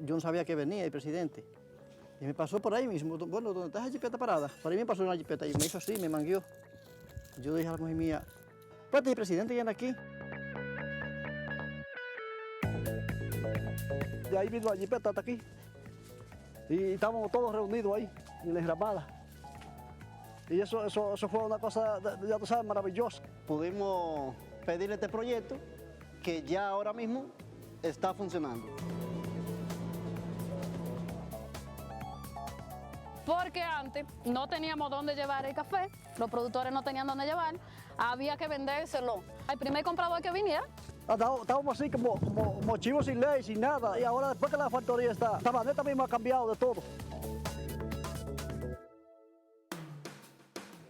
Yo no sabía que venía el presidente. Y me pasó por ahí mismo, bueno, ¿dónde está esa jipeta parada? Por ahí me pasó una jipeta y me hizo así, me mangueó. Yo dije a la mujer mía, pues el presidente viene aquí. De ahí vino la jipeta hasta aquí. Y estábamos todos reunidos ahí, en la enramada. Y eso fue una cosa, ya tú sabes, maravillosa. Pudimos pedirle este proyecto que ya ahora mismo está funcionando. Porque antes no teníamos dónde llevar el café, los productores no tenían dónde llevar, había que vendérselo al primer comprador que viniera. Estábamos así como chivos sin ley, sin nada, y ahora después que la factoría está, esta maneta mismo ha cambiado de todo.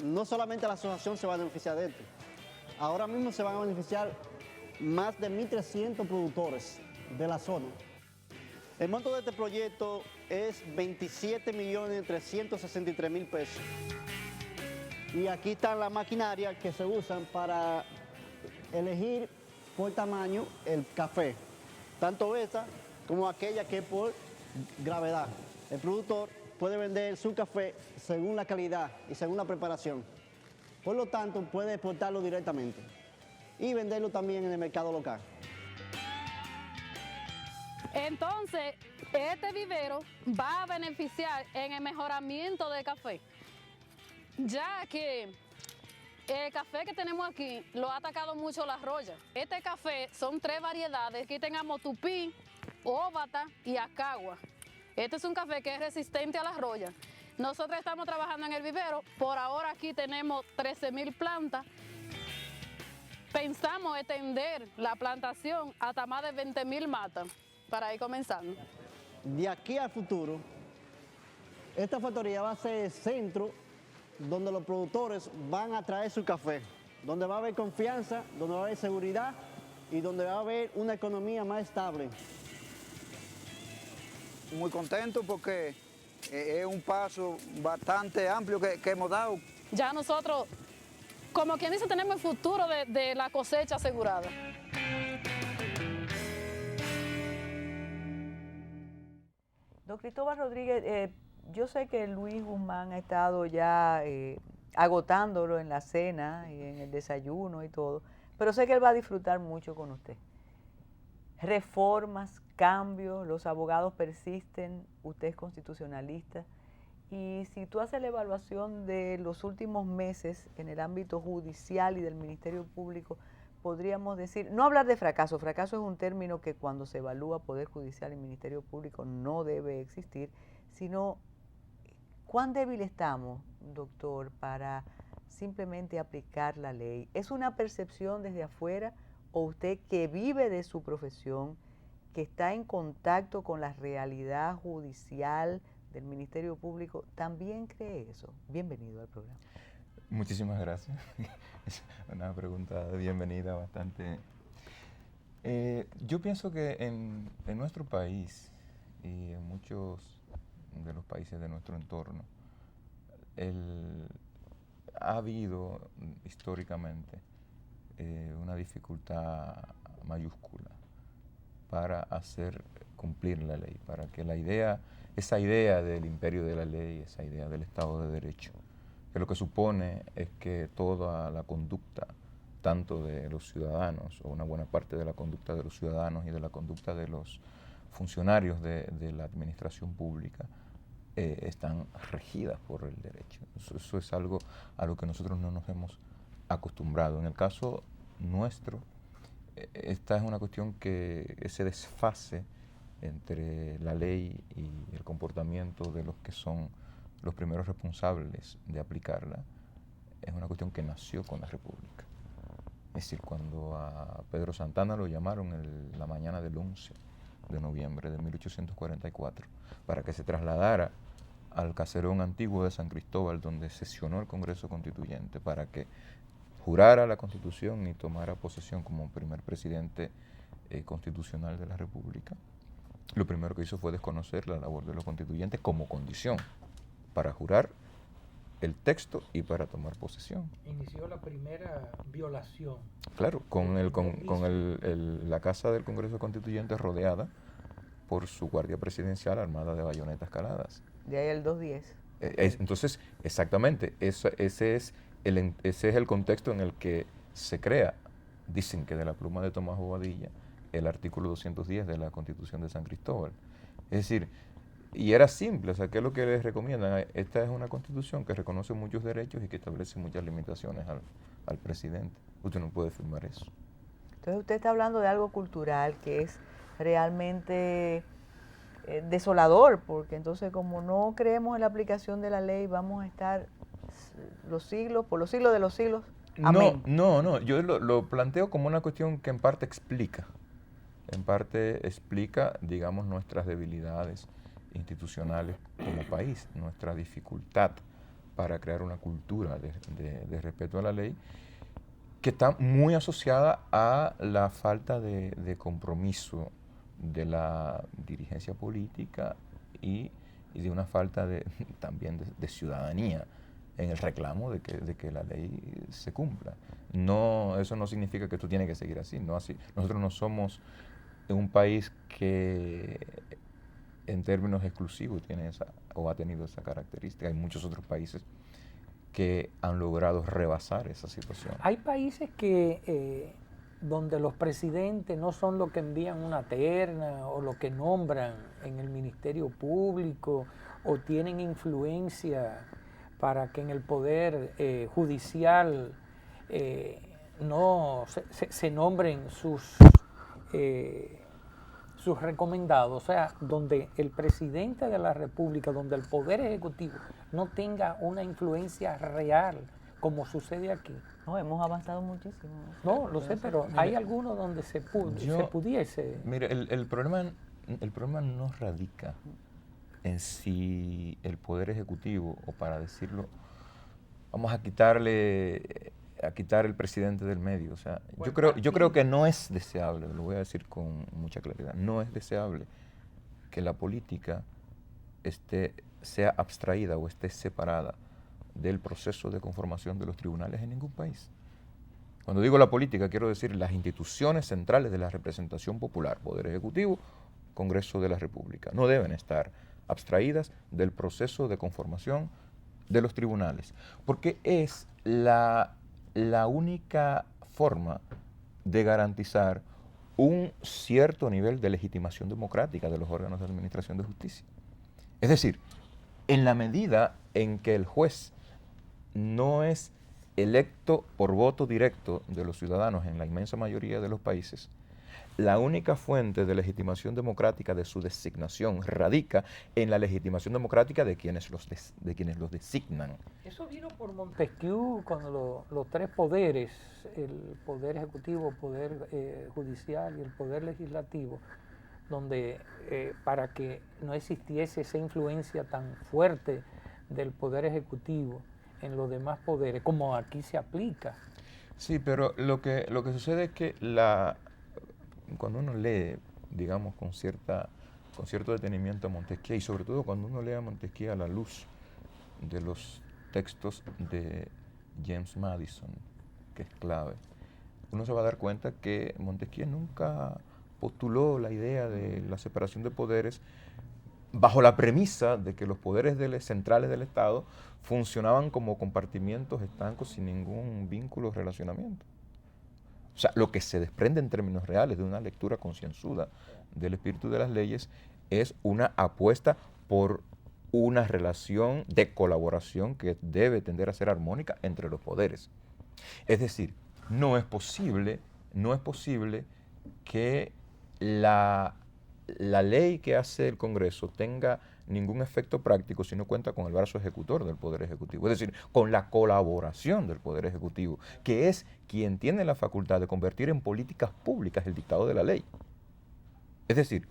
No solamente la asociación se va a beneficiar de esto, ahora mismo se van a beneficiar más de 1.300 productores de la zona. El monto de este proyecto es 27.363.000 pesos. Y aquí están las maquinarias que se usan para elegir por tamaño el café, tanto esta como aquella que es por gravedad. El productor puede vender su café según la calidad y según la preparación. Por lo tanto, puede exportarlo directamente y venderlo también en el mercado local. Entonces, este vivero va a beneficiar en el mejoramiento del café, ya que el café que tenemos aquí lo ha atacado mucho la roya. Este café son 3 variedades, aquí tenemos tupí, óbata y acagua. Este es un café que es resistente a la roya. Nosotros estamos trabajando en el vivero, por ahora aquí tenemos 13.000 plantas. Pensamos extender la plantación hasta más de 20.000 matas para ir comenzando. De aquí al futuro, esta factoría va a ser el centro donde los productores van a traer su café, donde va a haber confianza, donde va a haber seguridad y donde va a haber una economía más estable. Muy contento porque es un paso bastante amplio que hemos dado. Ya nosotros, como quien dice, tenemos el futuro de la cosecha asegurada. Don Cristóbal Rodríguez, yo sé que Luis Guzmán ha estado ya agotándolo en la cena y en el desayuno y todo, pero sé que él va a disfrutar mucho con usted. Reformas, cambios, los abogados persisten, usted es constitucionalista, y si tú haces la evaluación de los últimos meses en el ámbito judicial y del Ministerio Público, podríamos decir, no hablar de fracaso, fracaso es un término que cuando se evalúa Poder Judicial y Ministerio Público no debe existir, sino cuán débil estamos, doctor, para simplemente aplicar la ley. ¿Es una percepción desde afuera o usted que vive de su profesión, que está en contacto con la realidad judicial del Ministerio Público, también cree eso? Bienvenido al programa. Muchísimas gracias. Es una pregunta de bienvenida bastante. Yo pienso que en nuestro país y en muchos de los países de nuestro entorno, ha habido históricamente una dificultad mayúscula para hacer cumplir la ley, para que esa idea del imperio de la ley, esa idea del Estado de Derecho, que lo que supone es que toda la conducta, tanto de los ciudadanos, o una buena parte de la conducta de los ciudadanos y de la conducta de los funcionarios de la administración pública, están regidas por el derecho. Eso es algo a lo que nosotros no nos hemos acostumbrado. En el caso nuestro, esta es una cuestión que ese desfase entre la ley y el comportamiento de los que son los primeros responsables de aplicarla, es una cuestión que nació con la República. Es decir, cuando a Pedro Santana lo llamaron la mañana del 11 de noviembre de 1844 para que se trasladara al caserón antiguo de San Cristóbal, donde sesionó el Congreso Constituyente, para que jurara la Constitución y tomara posesión como primer presidente constitucional de la República, lo primero que hizo fue desconocer la labor de los constituyentes como condición para jurar el texto y para tomar posesión. Inició la primera violación. Claro, con la casa del Congreso Constituyente rodeada por su guardia presidencial armada de bayonetas caladas. De ahí el 210. Entonces, exactamente, ese es el contexto en el que se crea, dicen que de la pluma de Tomás Bobadilla, el artículo 210 de la Constitución de San Cristóbal. Es decir, y era simple, o sea, ¿qué es lo que les recomiendan? Esta es una constitución que reconoce muchos derechos y que establece muchas limitaciones al presidente. Usted no puede firmar eso. Entonces usted está hablando de algo cultural que es realmente desolador, porque entonces como no creemos en la aplicación de la ley, vamos a estar por los siglos de los siglos. Amén. No, yo lo planteo como una cuestión que en parte explica, digamos, nuestras debilidades institucionales como país, nuestra dificultad para crear una cultura de respeto a la ley, que está muy asociada a la falta de compromiso de la dirigencia política y de una falta también de ciudadanía en el reclamo de que la ley se cumpla. No, eso no significa que esto tiene que seguir así, no así. Nosotros no somos un país que en términos exclusivos tiene o ha tenido esa característica. Hay muchos otros países que han logrado rebasar esa situación. Hay países que donde los presidentes no son los que envían una terna o los que nombran en el Ministerio Público o tienen influencia para que en el Poder Judicial no se nombren sus recomendados, o sea, donde el presidente de la República, donde el Poder Ejecutivo no tenga una influencia real, como sucede aquí. No, hemos avanzado muchísimo. No, lo sé, pero hay algunos donde se pudiese. Mire, el problema no radica en si el Poder Ejecutivo, o para decirlo, vamos a quitar el presidente del medio. O sea, yo creo que no es deseable, lo voy a decir con mucha claridad, no es deseable que la política sea abstraída o esté separada del proceso de conformación de los tribunales en ningún país. Cuando digo la política, quiero decir las instituciones centrales de la representación popular, Poder Ejecutivo, Congreso de la República, no deben estar abstraídas del proceso de conformación de los tribunales, porque es la única forma de garantizar un cierto nivel de legitimación democrática de los órganos de administración de justicia. Es decir, en la medida en que el juez no es electo por voto directo de los ciudadanos en la inmensa mayoría de los países, la única fuente de legitimación democrática de su designación radica en la legitimación democrática de quienes los designan. Eso vino por Montesquieu cuando los tres poderes, el Poder Ejecutivo, el Poder Judicial y el Poder Legislativo, donde para que no existiese esa influencia tan fuerte del Poder Ejecutivo en los demás poderes, como aquí se aplica. Sí, pero lo que sucede es que cuando uno lee, digamos, con cierto detenimiento a Montesquieu, y sobre todo cuando uno lee a Montesquieu a la luz de los textos de James Madison, que es clave, uno se va a dar cuenta que Montesquieu nunca postuló la idea de la separación de poderes bajo la premisa de que los poderes centrales del Estado funcionaban como compartimientos estancos sin ningún vínculo o relacionamiento. O sea, lo que se desprende en términos reales de una lectura concienzuda del espíritu de las leyes es una apuesta por una relación de colaboración que debe tender a ser armónica entre los poderes. Es decir, no es posible que la ley que hace el Congreso tenga ningún efecto práctico si no cuenta con el brazo ejecutor del Poder Ejecutivo, es decir, con la colaboración del Poder Ejecutivo, que es quien tiene la facultad de convertir en políticas públicas el dictado de la ley. Es decir,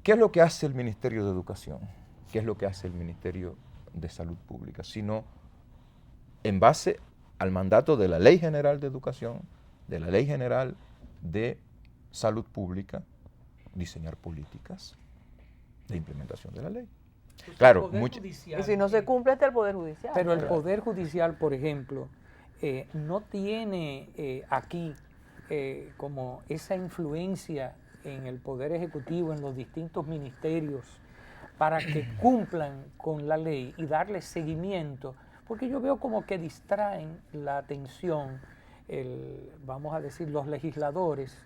¿qué es lo que hace el Ministerio de Educación? ¿Qué es lo que hace el Ministerio de Salud Pública? Sino, en base al mandato de la Ley General de Educación, de la Ley General de Salud Pública, diseñar políticas de implementación de la ley. Claro, y si no se cumple está el Poder Judicial. Pero el Poder Judicial, por ejemplo, no tiene aquí como esa influencia en el Poder Ejecutivo, en los distintos ministerios, para que cumplan con la ley y darle seguimiento, porque yo veo como que distraen la atención, vamos a decir, los legisladores,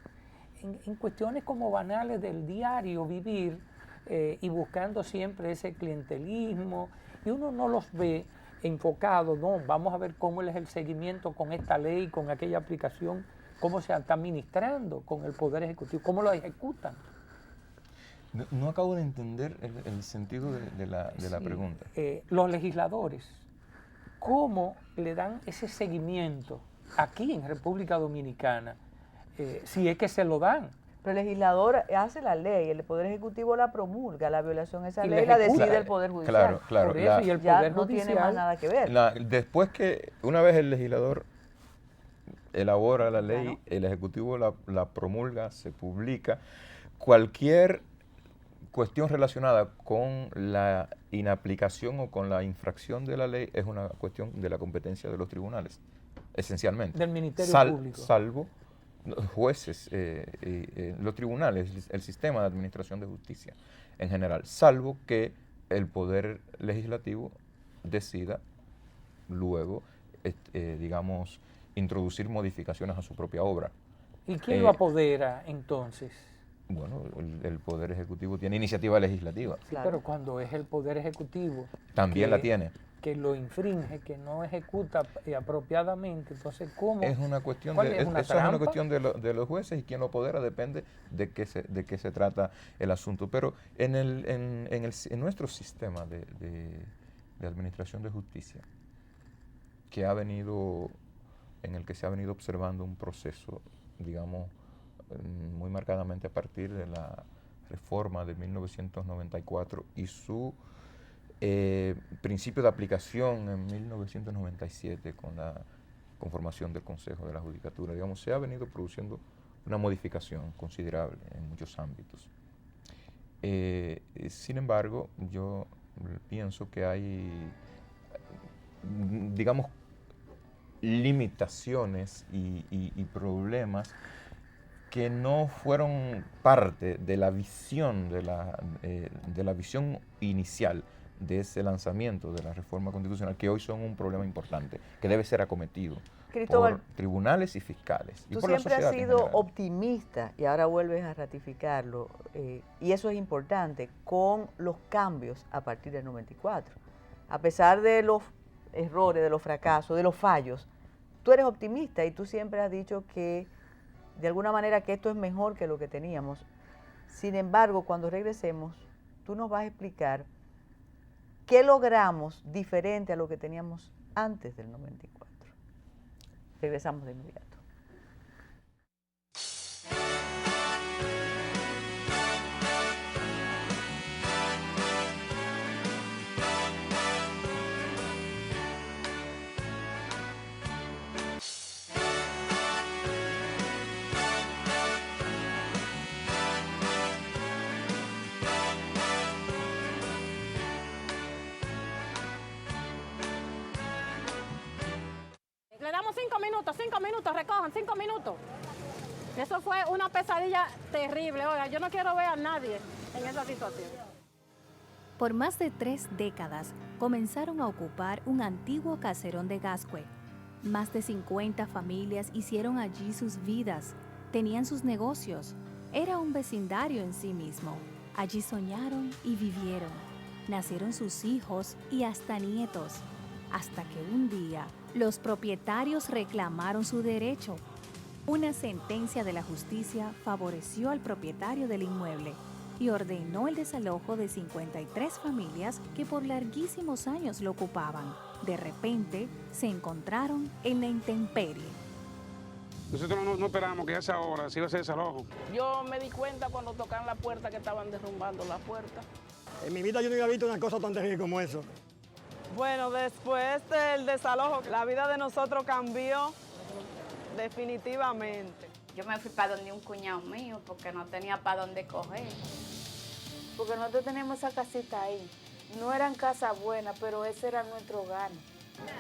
en cuestiones como banales del diario vivir y buscando siempre ese clientelismo, y uno no los ve enfocados, no, vamos a ver cómo es el seguimiento con esta ley, con aquella aplicación, cómo se está administrando con el Poder Ejecutivo, cómo lo ejecutan. No acabo de entender el sentido de la Sí, pregunta. Los legisladores, ¿cómo le dan ese seguimiento aquí en República Dominicana? Si es que se lo dan. Pero el legislador hace la ley, el Poder Ejecutivo la promulga, la violación a esa Y ley la la ejecuta. decide el Poder Judicial. Claro, claro. Por eso, y el Ya Poder no tiene Judicial, más nada que ver. Después que una vez el legislador elabora la ley, Claro. el Ejecutivo la promulga, se publica, cualquier cuestión relacionada con la inaplicación o con la infracción de la ley es una cuestión de la competencia de los tribunales, esencialmente. del Ministerio Público. Salvo los jueces, los tribunales, el sistema de administración de justicia en general, salvo que el Poder Legislativo decida luego, digamos, introducir modificaciones a su propia obra. ¿Y quién lo apodera entonces? Bueno, el Poder Ejecutivo tiene iniciativa legislativa, Sí, Claro. pero cuando es el Poder Ejecutivo también que- la tiene. que lo infringe, que no ejecuta apropiadamente, entonces ¿cómo? Es una cuestión ¿Cuál de, es? ¿Una eso es una trampa? cuestión de los jueces, y quien lo apodera depende de qué se trata el asunto. Pero en nuestro sistema de administración de justicia, en el que se ha venido observando un proceso, digamos, muy marcadamente a partir de la reforma de 1994 y su principio de aplicación en 1997 con la conformación del Consejo de la Judicatura, digamos, se ha venido produciendo una modificación considerable en muchos ámbitos. Sin embargo, yo pienso que hay, digamos, limitaciones y problemas que no fueron parte de la visión de la visión inicial de ese lanzamiento de la reforma constitucional, que hoy son un problema importante, que debe ser acometido Cristóbal, por tribunales y fiscales y tú por la siempre has sociedad en sido general. optimista y ahora vuelves a ratificarlo, y eso es importante, con los cambios a partir del 94. A pesar de los errores, de los fracasos, de los fallos, tú eres optimista y tú siempre has dicho que de alguna manera que esto es mejor que lo que teníamos. Sin embargo, cuando regresemos, tú nos vas a explicar qué logramos diferente a lo que teníamos antes del 94. Regresamos de inmediato. Le damos 5 minutos, recojan 5 minutos. Eso fue una pesadilla terrible. Oiga, yo no quiero ver a nadie en esa situación. Por más de 3 décadas, comenzaron a ocupar un antiguo caserón de Gascue. Más de 50 familias hicieron allí sus vidas, tenían sus negocios. Era un vecindario en sí mismo. Allí soñaron y vivieron. Nacieron sus hijos y hasta nietos. Hasta que un día, los propietarios reclamaron su derecho. Una sentencia de la justicia favoreció al propietario del inmueble y ordenó el desalojo de 53 familias que por larguísimos años lo ocupaban. De repente, se encontraron en la intemperie. Nosotros no esperábamos que a esa hora se iba a hacer desalojo. Yo me di cuenta cuando tocaron la puerta que estaban derrumbando la puerta. En mi vida yo no había visto una cosa tan terrible como eso. Bueno, después del desalojo, la vida de nosotros cambió definitivamente. Yo me fui para donde un cuñado mío porque no tenía para dónde coger. Porque nosotros tenemos esa casita ahí. No eran casas buenas, pero ese era nuestro hogar.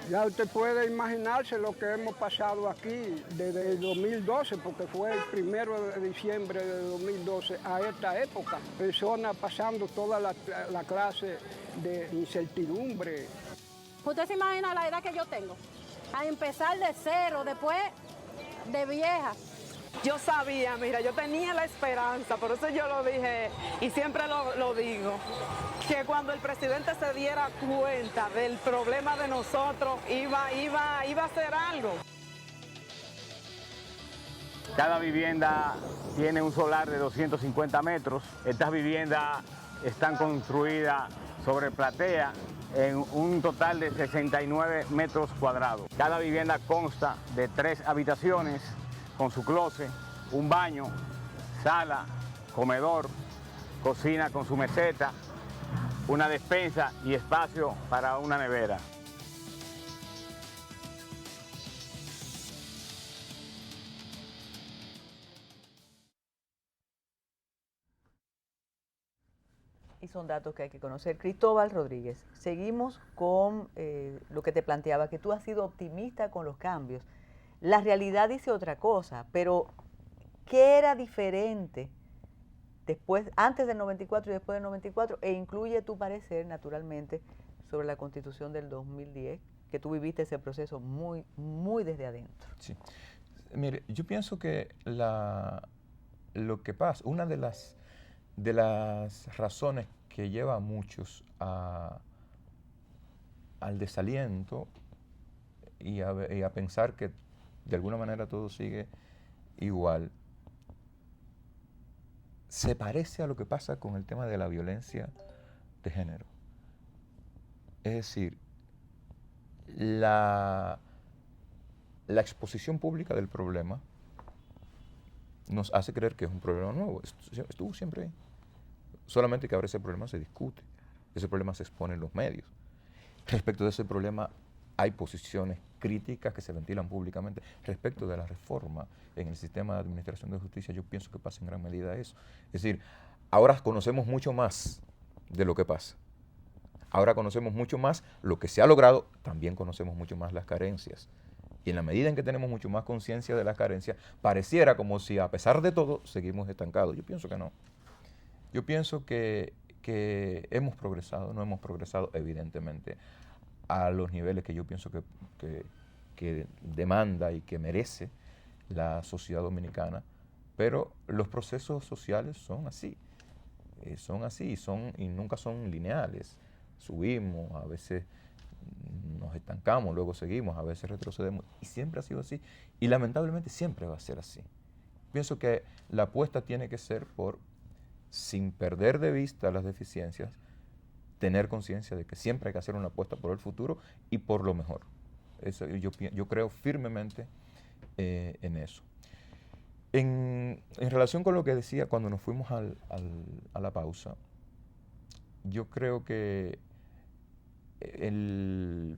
Ya usted puede imaginarse lo que hemos pasado aquí desde el 2012, porque fue el 1 de diciembre de 2012 a esta época. Personas pasando toda la clase de incertidumbre. Usted se imagina la edad que yo tengo, a empezar de cero, después de vieja. Yo sabía, mira, yo tenía la esperanza, por eso yo lo dije y siempre lo digo, que cuando el presidente se diera cuenta del problema de nosotros, iba a hacer algo. Cada vivienda tiene un solar de 250 metros. Estas viviendas están construidas sobre platea en un total de 69 metros cuadrados. Cada vivienda consta de 3 habitaciones con su closet, un baño, sala, comedor, cocina con su meseta, una despensa y espacio para una nevera. Y son datos que hay que conocer. Cristóbal Rodríguez, seguimos con lo que te planteaba, que tú has sido optimista con los cambios. La realidad dice otra cosa, pero ¿qué era diferente antes del 94 y después del 94? E incluye tu parecer, naturalmente, sobre la Constitución del 2010, que tú viviste ese proceso muy, muy desde adentro. Sí. Mire, yo pienso que lo que pasa, una de las razones que lleva a muchos al desaliento y a pensar que de alguna manera todo sigue igual, se parece a lo que pasa con el tema de la violencia de género. Es decir, la exposición pública del problema nos hace creer que es un problema nuevo. Estuvo siempre ahí. Solamente que ahora ese problema se discute, ese problema se expone en los medios. Respecto de ese problema hay posiciones críticas que se ventilan públicamente. Respecto de la reforma en el sistema de administración de justicia, yo pienso que pasa en gran medida eso. Es decir, ahora conocemos mucho más de lo que pasa. Ahora conocemos mucho más lo que se ha logrado, también conocemos mucho más las carencias. Y en la medida en que tenemos mucho más conciencia de las carencias, pareciera como si a pesar de todo seguimos estancados. Yo pienso que no. Yo pienso que hemos progresado, no hemos progresado evidentemente a los niveles que yo pienso que demanda y que merece la sociedad dominicana, pero los procesos sociales son así y nunca son lineales. Subimos, a veces nos estancamos, luego seguimos, a veces retrocedemos, y siempre ha sido así, y lamentablemente siempre va a ser así. Pienso que la apuesta tiene que ser por, sin perder de vista las deficiencias, tener conciencia de que siempre hay que hacer una apuesta por el futuro y por lo mejor. Eso, yo creo firmemente en eso. En relación con lo que decía cuando nos fuimos a la pausa, yo creo que el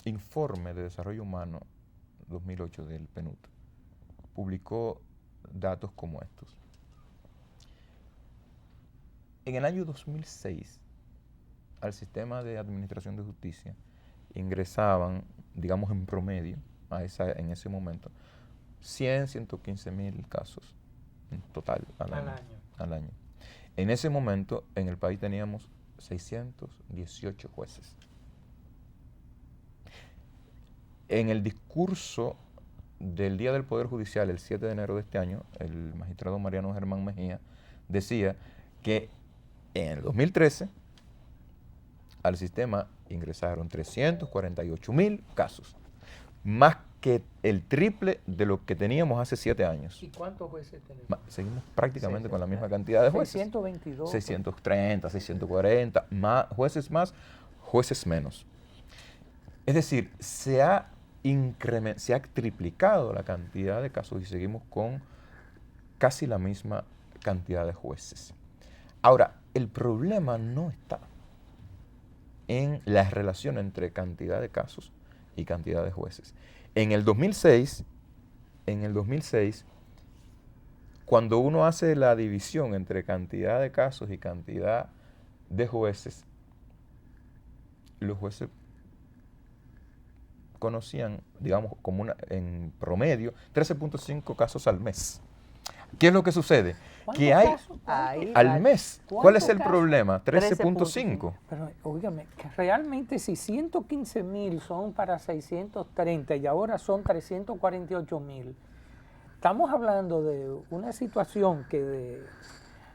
informe de Desarrollo Humano 2008 del PNUD publicó datos como estos. En el año 2006, al sistema de administración de justicia ingresaban, digamos en promedio, en ese momento, 115,000 casos en total al año. En ese momento, en el país teníamos 618 jueces. En el discurso del Día del Poder Judicial, el 7 de enero de este año, el magistrado Mariano Germán Mejía decía que en el 2013 al sistema ingresaron 348,000 casos, más que el triple de lo que teníamos hace 7 años. ¿Y cuántos jueces tenemos? Seguimos prácticamente con la misma cantidad de jueces. 622. 630, 640, jueces más, jueces menos. Es decir, se ha triplicado la cantidad de casos y seguimos con casi la misma cantidad de jueces. Ahora, el problema no está en la relación entre cantidad de casos y cantidad de jueces. En el 2006, cuando uno hace la división entre cantidad de casos y cantidad de jueces, los jueces conocían, digamos, como en promedio, 13.5 casos al mes. ¿Qué es lo que sucede? Que hay al mes. ¿Cuál es el problema? 13.5. Pero, óigame, que realmente si 115.000 son para 630 y ahora son 348.000, estamos hablando de una situación que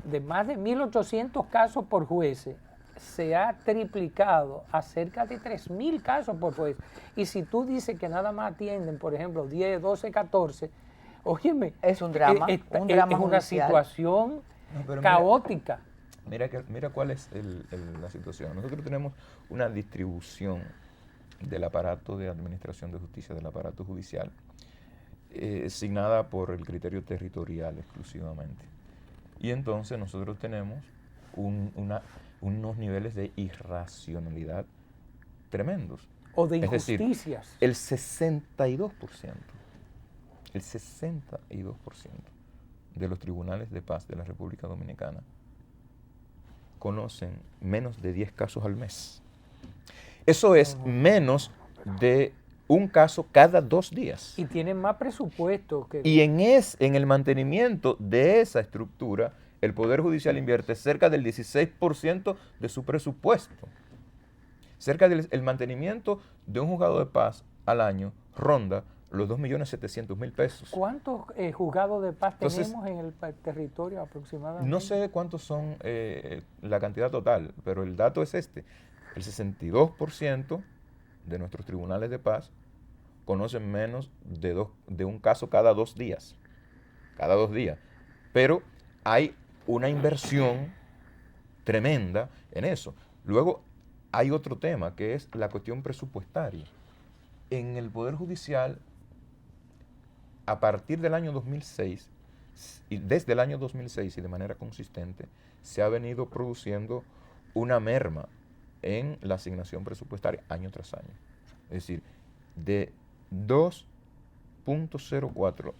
de más de 1.800 casos por jueces se ha triplicado a cerca de 3.000 casos por juez. Y si tú dices que nada más atienden, por ejemplo, 10, 12, 14, óyeme, es un drama, es una situación caótica. Mira cuál es la situación. Nosotros tenemos una distribución del aparato de administración de justicia, del aparato judicial, asignada por el criterio territorial exclusivamente. Y entonces nosotros tenemos unos niveles de irracionalidad tremendos. O de injusticias. Es decir, el 62% de los tribunales de paz de la República Dominicana conocen menos de 10 casos al mes. Eso es menos de un caso cada 2 días. Y tienen más presupuesto que... Y en el mantenimiento de esa estructura, el Poder Judicial invierte cerca del 16% de su presupuesto. Cerca del mantenimiento de un juzgado de paz al año ronda los 2.700.000 pesos. ¿Cuántos juzgados de paz tenemos en el territorio aproximadamente? No sé cuántos son la cantidad total, pero el dato es este. El 62% de nuestros tribunales de paz conocen menos de un caso cada 2 días. Cada 2 días. Pero hay una inversión tremenda en eso. Luego hay otro tema que es la cuestión presupuestaria. En el Poder Judicial, a partir del año 2006, y desde el año 2006 y de manera consistente, se ha venido produciendo una merma en la asignación presupuestaria año tras año. Es decir, de 2.04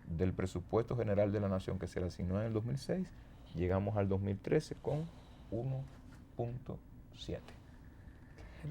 del presupuesto general de la nación que se le asignó en el 2006, llegamos al 2013 con 1.7.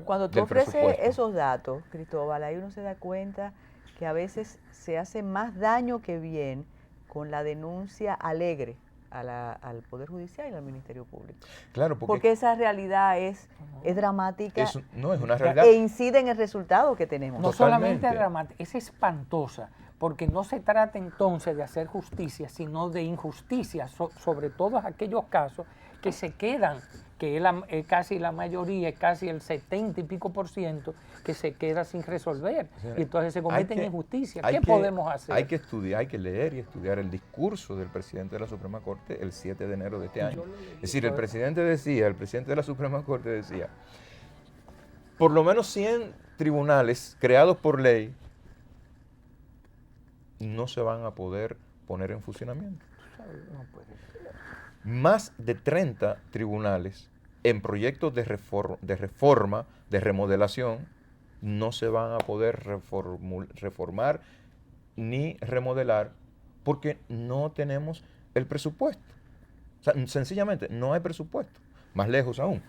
Cuando tú ofreces esos datos, Cristóbal, ahí uno se da cuenta que a veces se hace más daño que bien con la denuncia alegre al Poder Judicial y al Ministerio Público. Claro, porque esa realidad es dramática es una realidad, e incide en el resultado que tenemos. No solamente es dramática, es espantosa, porque no se trata entonces de hacer justicia, sino de injusticia, sobre todos aquellos casos que se quedan, que es casi la mayoría, casi el 70 y pico %, que se queda sin resolver. Y entonces se cometen injusticias. ¿Qué podemos hacer? Hay que estudiar, hay que leer y estudiar el discurso del presidente de la Suprema Corte el 7 de enero de este año. Es decir, el presidente de la Suprema Corte decía, por lo menos 100 tribunales creados por ley no se van a poder poner en funcionamiento. No puede ser. Más de 30 tribunales en proyectos de reforma, de remodelación, no se van a poder reformar ni remodelar porque no tenemos el presupuesto. O sea, sencillamente no hay presupuesto. Más lejos aún.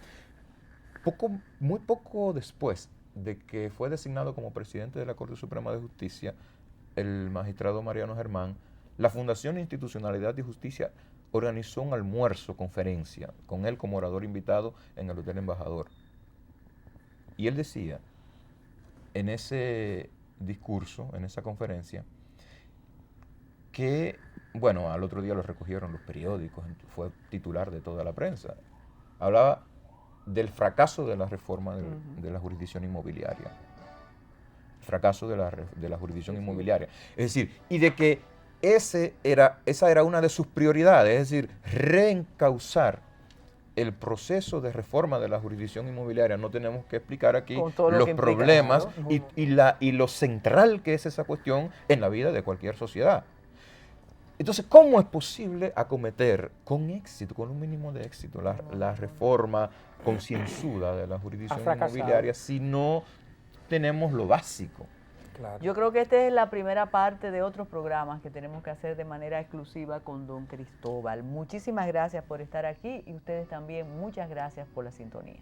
Muy poco después de que fue designado como presidente de la Corte Suprema de Justicia el magistrado Mariano Germán, la Fundación Institucionalidad y Justicia organizó un almuerzo, conferencia, con él como orador invitado en el Hotel Embajador. Y él decía, en ese discurso, en esa conferencia, que, bueno, al otro día lo recogieron los periódicos, fue titular de toda la prensa. Hablaba del fracaso de la reforma de la jurisdicción inmobiliaria. Fracaso de la jurisdicción inmobiliaria. Es decir, y de que esa era una de sus prioridades, es decir, reencauzar el proceso de reforma de la jurisdicción inmobiliaria. No tenemos que explicar aquí los problemas y lo central que es esa cuestión en la vida de cualquier sociedad. Entonces, ¿cómo es posible acometer con éxito, con un mínimo de éxito, la reforma concienzuda de la jurisdicción inmobiliaria si no tenemos lo básico? Claro. Yo creo que esta es la primera parte de otros programas que tenemos que hacer de manera exclusiva con don Cristóbal. Muchísimas gracias por estar aquí y ustedes también muchas gracias por la sintonía.